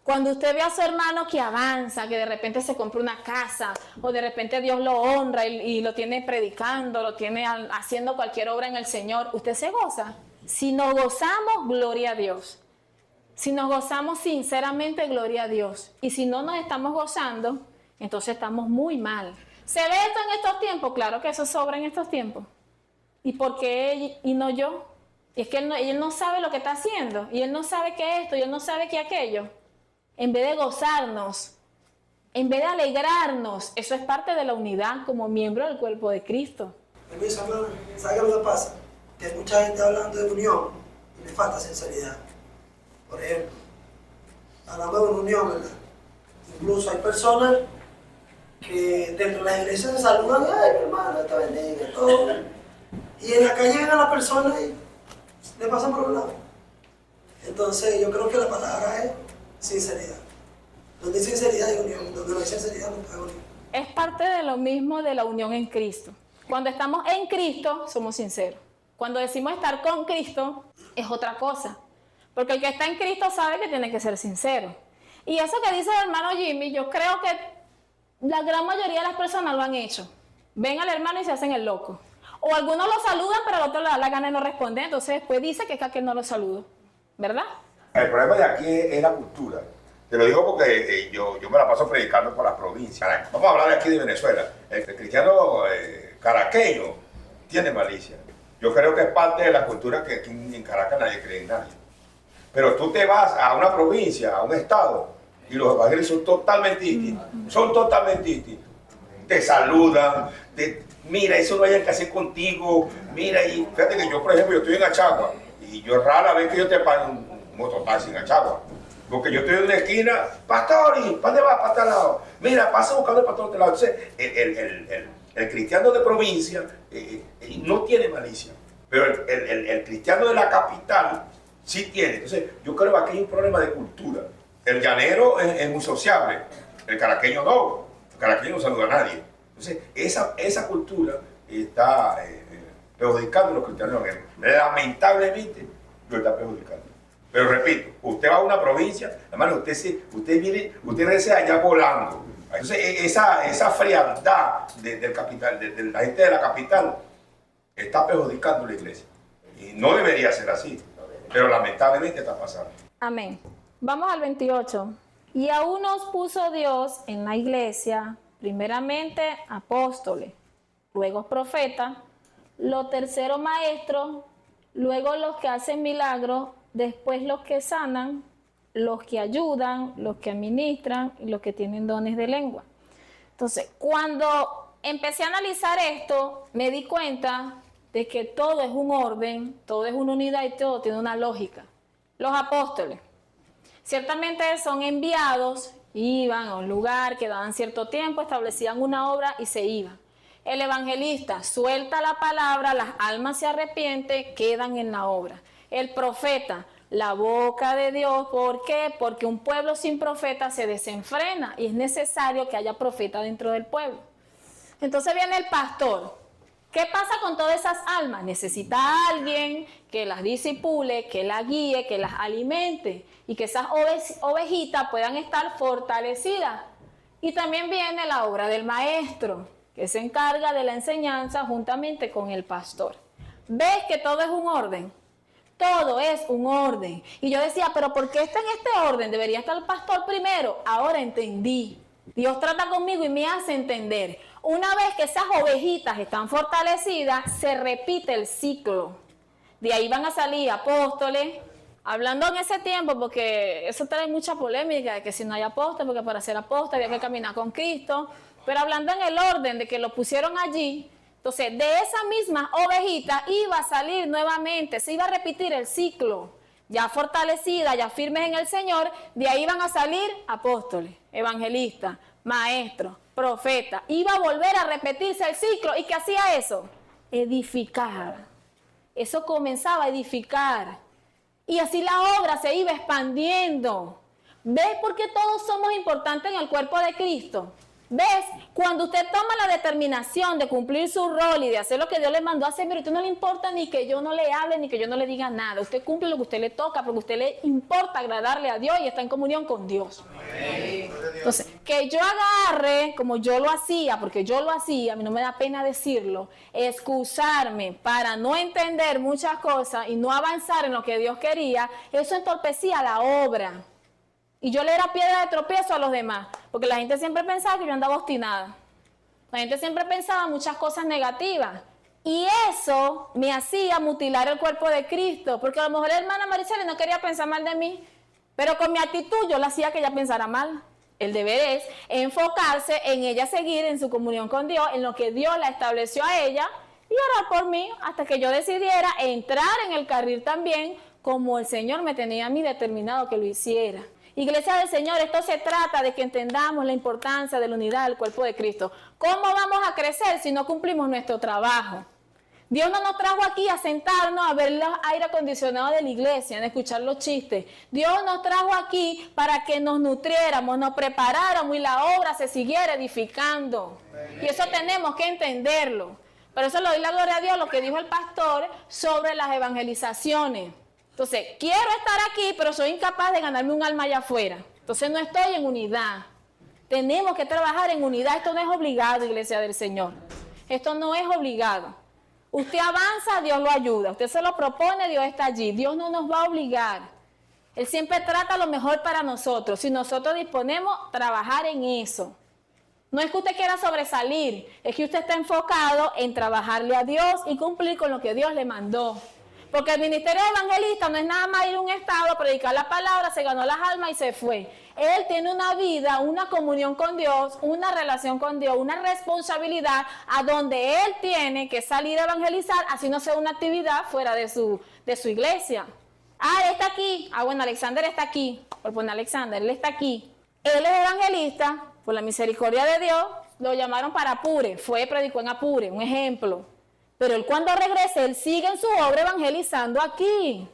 cuando usted ve a su hermano que avanza, que de repente se compra una casa, o de repente Dios lo honra y lo tiene predicando, lo tiene haciendo cualquier obra en el Señor, usted se goza. Si nos gozamos, gloria a Dios. Si nos gozamos sinceramente, gloria a Dios. Y si no nos estamos gozando, entonces estamos muy mal. ¿Se ve esto en estos tiempos? Claro que eso sobra en estos tiempos. ¿Y por qué él y no yo? Y es que él no sabe lo que está haciendo. Y él no sabe que esto, y él no sabe que aquello. En vez de gozarnos, en vez de alegrarnos, eso es parte de la unidad como miembro del cuerpo de Cristo. Permiso, hermano. ¿Sabe qué es lo que pasa? Que hay mucha gente hablando de unión y le falta sinceridad. Por ejemplo, hablamos de una unión, ¿verdad? Incluso hay personas que dentro de las iglesias se saludan, ay, mi hermano, te bendiga, todo. Y en la calle ven a la persona y le pasan por un lado. Entonces, yo creo que la palabra es sinceridad. Donde hay sinceridad hay unión, donde no hay sinceridad no hay unión. Es parte de lo mismo de la unión en Cristo. Cuando estamos en Cristo, somos sinceros. Cuando decimos estar con Cristo, es otra cosa. Porque el que está en Cristo sabe que tiene que ser sincero. Y eso que dice el hermano Jimmy, yo creo que la gran mayoría de las personas lo han hecho. Ven al hermano y se hacen el loco. O algunos lo saludan, pero al otro le da la gana de no responder. Entonces después dice que es que aquel no lo saludo. ¿Verdad? El problema de aquí es la cultura. Te lo digo porque yo me la paso predicando por las provincias. Vamos a hablar de aquí de Venezuela. El cristiano caraqueño tiene malicia. Yo creo que es parte de la cultura que aquí en Caracas nadie cree en nadie. Pero tú te vas a una provincia, a un estado, y los evangélicos son totalmente distintos. Son totalmente distintos. Te saludan, mira, eso no hay que hacer contigo. Mira, y fíjate que yo, por ejemplo, yo estoy en Achagua, y yo rara vez que yo te pago un mototaxi en Achagua. Porque yo estoy en una esquina, pastor, ¿y para dónde vas? Para este lado. Mira, pasa buscando el pastor de este lado. Entonces, el cristiano de provincia no tiene malicia, pero el cristiano de la capital sí tiene. Entonces, yo creo que aquí hay un problema de cultura. El llanero es muy sociable, el caraqueño no. El caraqueño no saluda a nadie. Entonces, esa cultura está perjudicando a los cristianos evangélicos. Lamentablemente, lo está perjudicando. Pero repito, usted va a una provincia, hermano, usted desea allá volando. Entonces, esa frialdad del capital, de la gente de la capital, está perjudicando a la iglesia. Y no debería ser así, pero lamentablemente está pasando. Amén. Vamos al 28. Y aún nos puso Dios en la iglesia, primeramente apóstoles, luego profetas, los terceros maestros, luego los que hacen milagros, después los que sanan, los que ayudan, los que administran y los que tienen dones de lengua. Entonces, cuando empecé a analizar esto, me di cuenta de que todo es un orden, todo es una unidad y todo tiene una lógica. Los apóstoles, ciertamente son enviados, iban a un lugar, quedaban cierto tiempo, establecían una obra y se iban. El evangelista suelta la palabra, las almas se arrepienten, quedan en la obra. El profeta, la boca de Dios. ¿Por qué? Porque un pueblo sin profeta se desenfrena y es necesario que haya profeta dentro del pueblo. Entonces viene el pastor. ¿Qué pasa con todas esas almas? Necesita a alguien que las disipule, que las guíe, que las alimente y que esas ovejitas puedan estar fortalecidas. Y también viene la obra del maestro, que se encarga de la enseñanza juntamente con el pastor. ¿Ves que todo es un orden? Todo es un orden. Y yo decía, pero ¿por qué está en este orden? Debería estar el pastor primero. Ahora entendí. Dios trata conmigo y me hace entender. Una vez que esas ovejitas están fortalecidas, se repite el ciclo. De ahí van a salir apóstoles, hablando en ese tiempo, porque eso trae mucha polémica, de que si no hay apóstol, porque para ser apóstol había que caminar con Cristo. Pero hablando en el orden de que lo pusieron allí, entonces de esa misma ovejita iba a salir nuevamente, se iba a repetir el ciclo. Ya fortalecida, ya firmes en el Señor, de ahí van a salir apóstoles, evangelistas, maestros, profetas. Iba a volver a repetirse el ciclo. ¿Y qué hacía eso? Edificar. Eso comenzaba a edificar. Y así la obra se iba expandiendo. ¿Ves por qué todos somos importantes en el cuerpo de Cristo? ¿Ves? Cuando usted toma la determinación de cumplir su rol y de hacer lo que Dios le mandó a hacer, pero a usted no le importa ni que yo no le hable, ni que yo no le diga nada. Usted cumple lo que a usted le toca, porque a usted le importa agradarle a Dios y está en comunión con Dios. Entonces, que yo agarre, como yo lo hacía, porque yo lo hacía, a mí no me da pena decirlo, excusarme para no entender muchas cosas y no avanzar en lo que Dios quería, eso entorpecía la obra. Y yo le era piedra de tropiezo a los demás, porque la gente siempre pensaba que yo andaba obstinada. La gente siempre pensaba muchas cosas negativas. Y eso me hacía mutilar el cuerpo de Cristo, porque a lo mejor la hermana Maricela no quería pensar mal de mí, pero con mi actitud yo la hacía que ella pensara mal. El deber es enfocarse en ella seguir en su comunión con Dios, en lo que Dios la estableció a ella, y orar por mí hasta que yo decidiera entrar en el carril también, como el Señor me tenía a mí determinado que lo hiciera. Iglesia del Señor, esto se trata de que entendamos la importancia de la unidad del cuerpo de Cristo. ¿Cómo vamos a crecer si no cumplimos nuestro trabajo? Dios no nos trajo aquí a sentarnos a ver los aire acondicionados de la iglesia, a escuchar los chistes. Dios nos trajo aquí para que nos nutriéramos, nos preparáramos y la obra se siguiera edificando. Y eso tenemos que entenderlo. Por eso le doy la gloria a Dios lo que dijo el pastor sobre las evangelizaciones. Entonces, quiero estar aquí, pero soy incapaz de ganarme un alma allá afuera. Entonces no estoy en unidad. Tenemos que trabajar en unidad. Esto no es obligado, iglesia del Señor. Esto no es obligado. Usted avanza, Dios lo ayuda. Usted se lo propone, Dios está allí. Dios no nos va a obligar. Él siempre trata lo mejor para nosotros. Si nosotros disponemos, trabajar en eso. No es que usted quiera sobresalir, es que usted está enfocado en trabajarle a Dios y cumplir con lo que Dios le mandó. Porque el ministerio evangelista no es nada más ir a un estado, predicar la palabra, se ganó las almas y se fue. Él tiene una vida, una comunión con Dios, una relación con Dios, una responsabilidad a donde él tiene que salir a evangelizar, así no sea una actividad fuera de su iglesia. Ah, él está aquí. Ah, bueno, Alexander está aquí. Por poner Alexander, él está aquí. Él es evangelista, por la misericordia de Dios, lo llamaron para Apure. Fue, predicó en Apure, un ejemplo. Pero él cuando regrese, él sigue en su obra evangelizando aquí.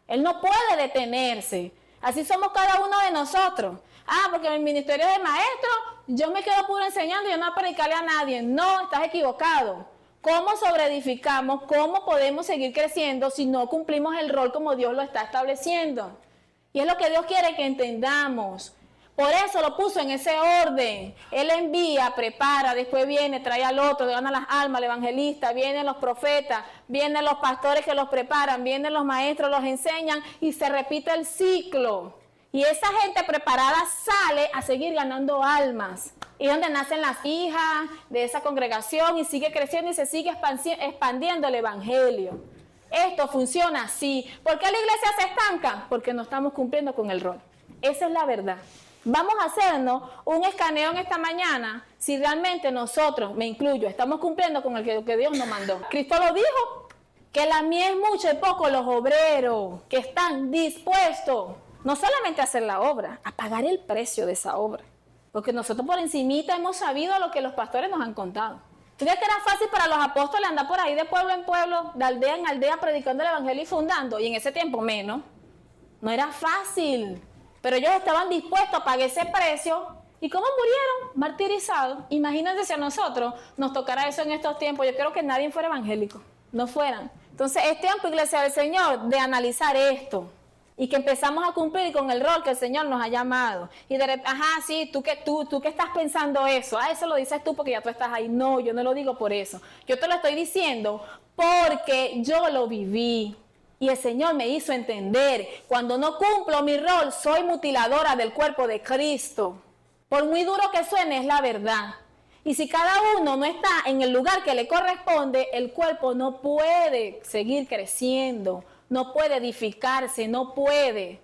Él no puede detenerse. Así somos cada uno de nosotros. Ah, porque en el ministerio de maestro, yo me quedo puro enseñando y yo no voy a predicarle a nadie. No, estás equivocado. ¿Cómo sobreedificamos? ¿Cómo podemos seguir creciendo si no cumplimos el rol como Dios lo está estableciendo? Y es lo que Dios quiere que entendamos. Por eso lo puso en ese orden. Él envía, prepara, después viene, trae al otro, gana las almas, el evangelista, vienen los profetas, vienen los pastores que los preparan, vienen los maestros, los enseñan y se repite el ciclo. Y esa gente preparada sale a seguir ganando almas. Y donde nacen las hijas de esa congregación y sigue creciendo y se sigue expandiendo el evangelio. Esto funciona así. ¿Por qué la iglesia se estanca? Porque no estamos cumpliendo con el rol. Esa es la verdad. Vamos a hacernos un escaneo en esta mañana si realmente nosotros, me incluyo, estamos cumpliendo con el que Dios nos mandó. Cristo lo dijo, que la mies es mucho y poco los obreros que están dispuestos no solamente a hacer la obra, a pagar el precio de esa obra. Porque nosotros por encimita hemos sabido lo que los pastores nos han contado. ¿Tú crees que era fácil para los apóstoles andar por ahí de pueblo en pueblo, de aldea en aldea, predicando el evangelio y fundando? Y en ese tiempo menos. No era fácil. Pero ellos estaban dispuestos a pagar ese precio. ¿Y cómo murieron? Martirizados. Imagínense si a nosotros nos tocara eso en estos tiempos. Yo creo que nadie fuera evangélico. No fueran. Entonces es tiempo, iglesia del Señor, de analizar esto. Y que empezamos a cumplir con el rol que el Señor nos ha llamado. Y de repente, ajá, sí, tú que estás pensando eso. Ah, eso lo dices tú porque ya tú estás ahí. No, yo no lo digo por eso. Yo te lo estoy diciendo porque yo lo viví. Y el Señor me hizo entender, cuando no cumplo mi rol, soy mutiladora del cuerpo de Cristo. Por muy duro que suene, es la verdad. Y si cada uno no está en el lugar que le corresponde, el cuerpo no puede seguir creciendo, no puede edificarse, no puede.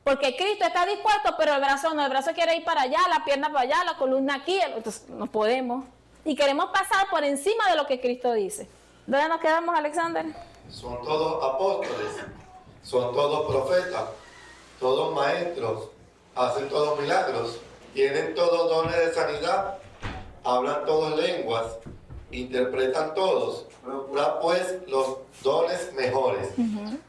Porque Cristo está dispuesto, pero el brazo no, el brazo quiere ir para allá, la pierna para allá, la columna aquí, entonces no podemos. Y queremos pasar por encima de lo que Cristo dice. ¿Dónde nos quedamos, Alexander? Son todos apóstoles, son todos profetas, todos maestros, hacen todos milagros, tienen todos dones de sanidad, hablan todos lenguas, interpretan todos. Procurad pues los dones mejores,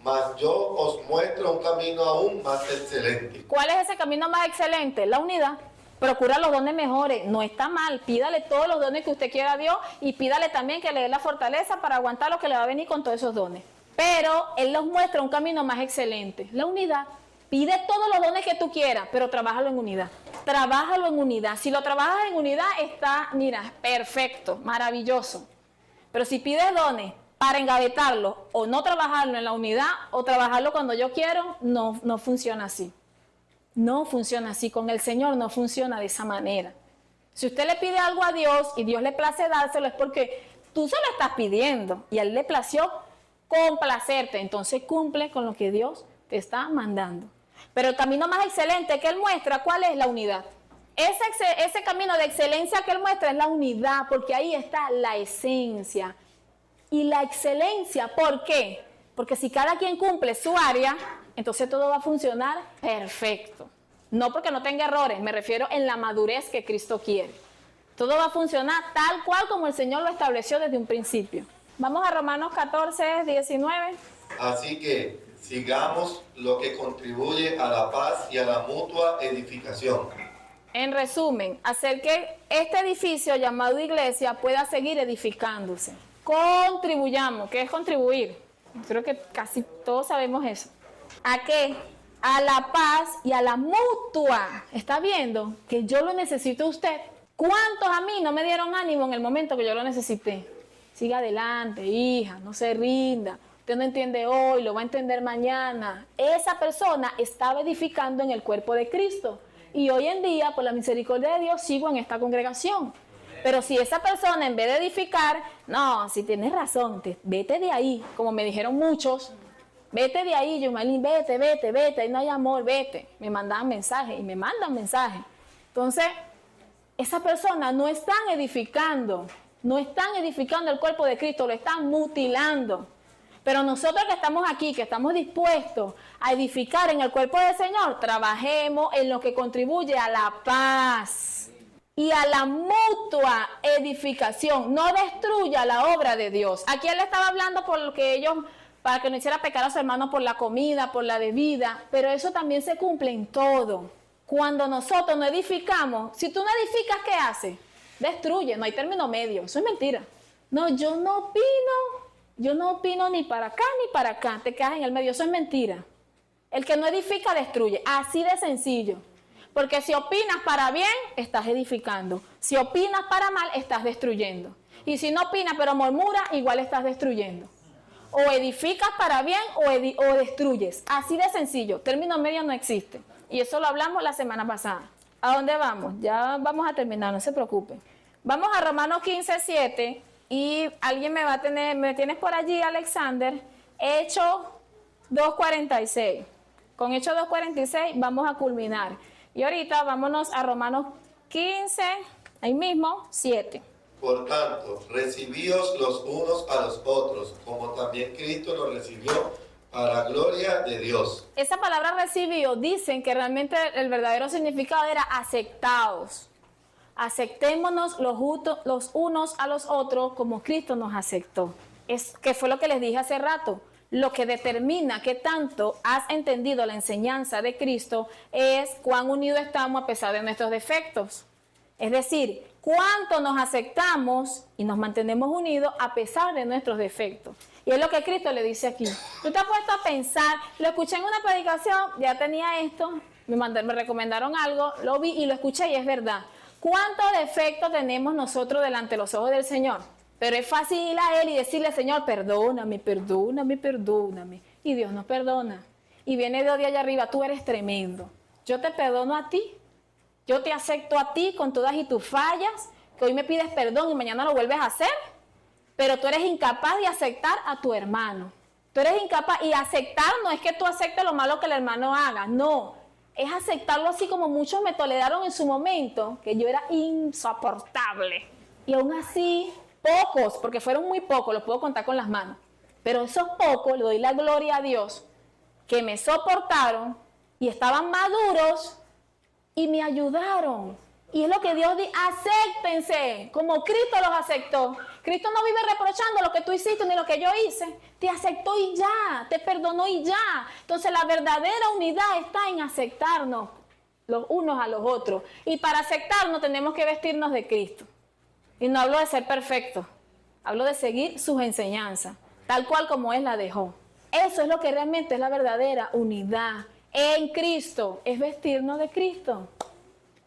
mas yo os muestro un camino aún más excelente. ¿Cuál es ese camino más excelente? La unidad. Procura los dones mejores, no está mal, pídale todos los dones que usted quiera a Dios y pídale también que le dé la fortaleza para aguantar lo que le va a venir con todos esos dones. Pero Él nos muestra un camino más excelente, la unidad. Pide todos los dones que tú quieras, pero trabájalo en unidad. Trabájalo en unidad. Si lo trabajas en unidad, está, mira, perfecto, maravilloso. Pero si pides dones para engavetarlo o no trabajarlo en la unidad o trabajarlo cuando yo quiero, no funciona así. No funciona así, con el Señor no funciona de esa manera. Si usted le pide algo a Dios y Dios le place dárselo, es porque tú se lo estás pidiendo y a Él le plació complacerte. Entonces cumple con lo que Dios te está mandando. Pero el camino más excelente que Él muestra, ¿cuál es? La unidad. Ese camino de excelencia que Él muestra es la unidad, porque ahí está la esencia. Y la excelencia, ¿por qué? Porque si cada quien cumple su área, entonces todo va a funcionar perfecto. No porque no tenga errores, me refiero en la madurez que Cristo quiere. Todo va a funcionar tal cual como el Señor lo estableció desde un principio. Vamos a Romanos 14, 19. Así que sigamos lo que contribuye a la paz y a la mutua edificación. En resumen, hacer que este edificio llamado iglesia pueda seguir edificándose. Contribuyamos. ¿Qué es contribuir? Creo que casi todos sabemos eso. ¿A qué? a la paz y a la mutua. ¿Está viendo? Que yo lo necesito a usted. ¿Cuántos a mí no me dieron ánimo en el momento que yo lo necesité? Siga adelante, hija, no se rinda. Usted no entiende hoy, lo va a entender mañana. Esa persona estaba edificando en el cuerpo de Cristo. Y hoy en día, por la misericordia de Dios, sigo en esta congregación. Pero si esa persona, en vez de edificar, no, si tienes razón, vete de ahí, como me dijeron muchos, vete de ahí, Yumalín, vete, ahí no hay amor, vete. Me mandaban mensajes y me mandan mensajes. Entonces, esa persona no están edificando el cuerpo de Cristo, lo están mutilando. Pero nosotros que estamos aquí, que estamos dispuestos a edificar en el cuerpo del Señor, trabajemos en lo que contribuye a la paz y a la mutua edificación. No destruya la obra de Dios. Aquí él estaba hablando por lo que ellos, para que no hiciera pecar a su hermano por la comida, por la bebida, pero eso también se cumple en todo. Cuando nosotros no edificamos, si tú no edificas, ¿qué haces? Destruye, no hay término medio, eso es mentira. No, yo no opino ni para acá ni para acá, te quedas en el medio, eso es mentira. El que no edifica destruye, así de sencillo. Porque si opinas para bien, estás edificando. Si opinas para mal, estás destruyendo. Y si no opinas pero murmuras, igual estás destruyendo. O edificas para bien o destruyes, así de sencillo, término medio no existe. Y eso lo hablamos la semana pasada. ¿A dónde vamos? Ya vamos a terminar, no se preocupen. Vamos a Romanos 15:7 y alguien me tienes por allí, Alexander, Hechos 2:46. Con Hechos 2:46 vamos a culminar. Y ahorita vámonos a Romanos 15, ahí mismo, 7. Por tanto, recibíos los unos a los otros, como también Cristo nos recibió para gloria de Dios. Esa palabra recibió, dicen que realmente el verdadero significado era aceptados. Aceptémonos los unos a los otros como Cristo nos aceptó. Que fue lo que les dije hace rato. Lo que determina qué tanto has entendido la enseñanza de Cristo es cuán unidos estamos a pesar de nuestros defectos. Es decir, cuánto nos aceptamos y nos mantenemos unidos a pesar de nuestros defectos. Y es lo que Cristo le dice aquí. Tú te has puesto a pensar, lo escuché en una predicación, ya tenía esto, me recomendaron algo, lo vi y lo escuché y es verdad. ¿Cuántos defectos tenemos nosotros delante de los ojos del Señor? Pero es fácil ir a Él y decirle, Señor, perdóname. Y Dios nos perdona. Y viene Dios de allá arriba, tú eres tremendo. Yo te perdono a ti. Yo te acepto a ti con todas y tus fallas, que hoy me pides perdón y mañana lo vuelves a hacer. Pero tú eres incapaz de aceptar a tu hermano. Tú eres incapaz. Y aceptar no es que tú aceptes lo malo que el hermano haga. No. Es aceptarlo así como muchos me toleraron en su momento, que yo era insoportable. Y aún así, pocos, porque fueron muy pocos, los puedo contar con las manos. Pero esos pocos, le doy la gloria a Dios, que me soportaron y estaban maduros y me ayudaron. Y es lo que Dios dice, acéptense, como Cristo los aceptó. Cristo no vive reprochando lo que tú hiciste ni lo que yo hice. Te aceptó y ya, te perdonó y ya. Entonces la verdadera unidad está en aceptarnos los unos a los otros. Y para aceptarnos tenemos que vestirnos de Cristo. Y no hablo de ser perfectos, hablo de seguir sus enseñanzas, tal cual como Él la dejó. Eso es lo que realmente es la verdadera unidad en Cristo, es vestirnos de Cristo.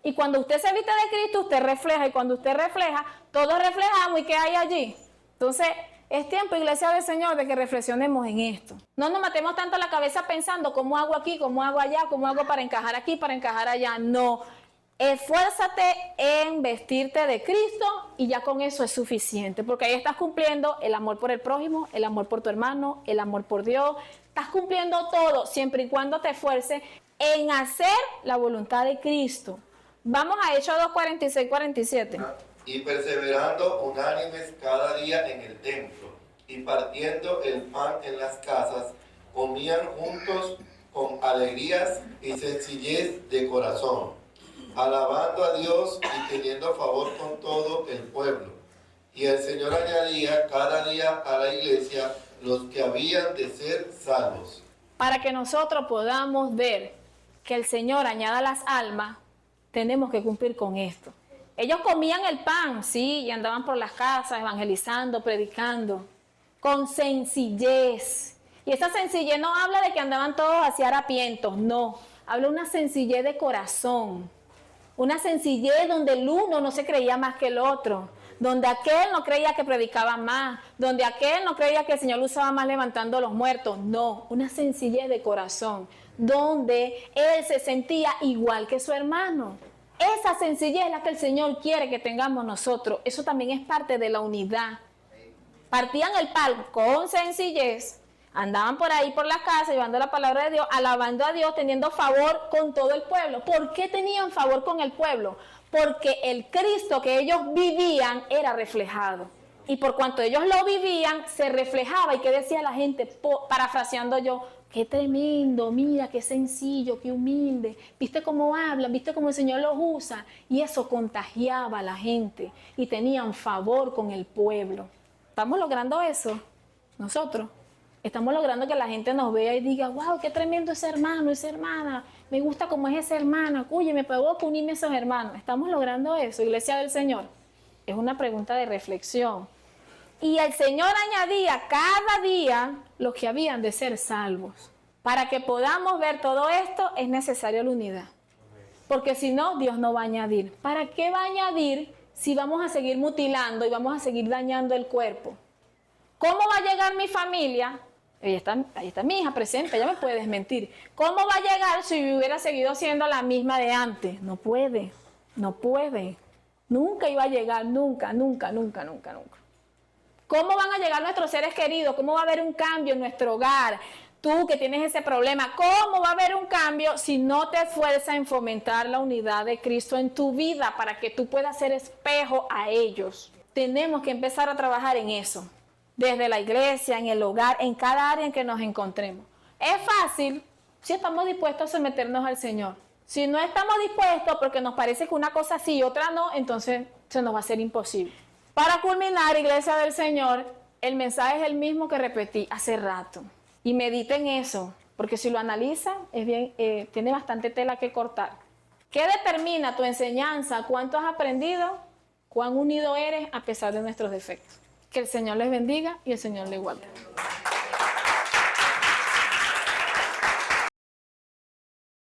Y cuando usted se viste de Cristo, usted refleja. Y cuando usted refleja, todos reflejamos. ¿Y qué hay allí? Entonces, es tiempo, iglesia del Señor, de que reflexionemos en esto. No nos matemos tanto la cabeza pensando cómo hago aquí, cómo hago allá, cómo hago para encajar aquí, para encajar allá. No. Esfuérzate en vestirte de Cristo y ya con eso es suficiente. Porque ahí estás cumpliendo el amor por el prójimo, el amor por tu hermano, el amor por Dios. Estás cumpliendo todo siempre y cuando te esfuerces en hacer la voluntad de Cristo. Vamos a Hechos 2:46-47. Y perseverando unánimes cada día en el templo, y partiendo el pan en las casas, comían juntos con alegrías y sencillez de corazón, alabando a Dios y teniendo favor con todo el pueblo. Y el Señor añadía cada día a la iglesia los que habían de ser salvos. Para que nosotros podamos ver que el Señor añada las almas, tenemos que cumplir con esto. Ellos comían el pan, sí, y andaban por las casas evangelizando, predicando, con sencillez. Y esa sencillez no habla de que andaban todos hacia harapientos, no. Habla de una sencillez de corazón. Una sencillez donde el uno no se creía más que el otro. Donde aquel no creía que predicaba más. Donde aquel no creía que el Señor lo usaba más levantando a los muertos. No, una sencillez de corazón. Donde él se sentía igual que su hermano. Esa sencillez es la que el Señor quiere que tengamos nosotros. Eso también es parte de la unidad. Partían el pan con sencillez, andaban por ahí por la casa llevando la palabra de Dios, alabando a Dios, teniendo favor con todo el pueblo. ¿Por qué tenían favor con el pueblo? Porque el Cristo que ellos vivían era reflejado. Y por cuanto ellos lo vivían, se reflejaba. ¿Y qué decía la gente? Parafraseando yo, qué tremendo, mira, qué sencillo, qué humilde. ¿Viste cómo hablan? ¿Viste cómo el Señor los usa? Y eso contagiaba a la gente y tenían favor con el pueblo. ¿Estamos logrando eso? Nosotros. Estamos logrando que la gente nos vea y diga, wow, qué tremendo ese hermano, esa hermana. Me gusta cómo es esa hermana. Oye, me provoca unirme a esos hermanos. ¿Estamos logrando eso, Iglesia del Señor? Es una pregunta de reflexión. Y el Señor añadía cada día los que habían de ser salvos. Para que podamos ver todo esto es necesaria la unidad. Porque si no, Dios no va a añadir. ¿Para qué va a añadir si vamos a seguir mutilando y vamos a seguir dañando el cuerpo? ¿Cómo va a llegar mi familia? Ahí está mi hija presente, ella me puede desmentir. ¿Cómo va a llegar si hubiera seguido siendo la misma de antes? No puede, no puede. Nunca iba a llegar, nunca, nunca, nunca, nunca, nunca. ¿Cómo van a llegar nuestros seres queridos? ¿Cómo va a haber un cambio en nuestro hogar? Tú que tienes ese problema, ¿cómo va a haber un cambio si no te esfuerzas en fomentar la unidad de Cristo en tu vida para que tú puedas ser espejo a ellos? Tenemos que empezar a trabajar en eso, desde la iglesia, en el hogar, en cada área en que nos encontremos. Es fácil si estamos dispuestos a someternos al Señor. Si no estamos dispuestos porque nos parece que una cosa sí y otra no, entonces se nos va a hacer imposible. Para culminar, Iglesia del Señor, el mensaje es el mismo que repetí hace rato. Y mediten eso, porque si lo analizan, es bien, tiene bastante tela que cortar. ¿Qué determina tu enseñanza? ¿Cuánto has aprendido? ¿Cuán unido eres a pesar de nuestros defectos? Que el Señor les bendiga y el Señor les guarde.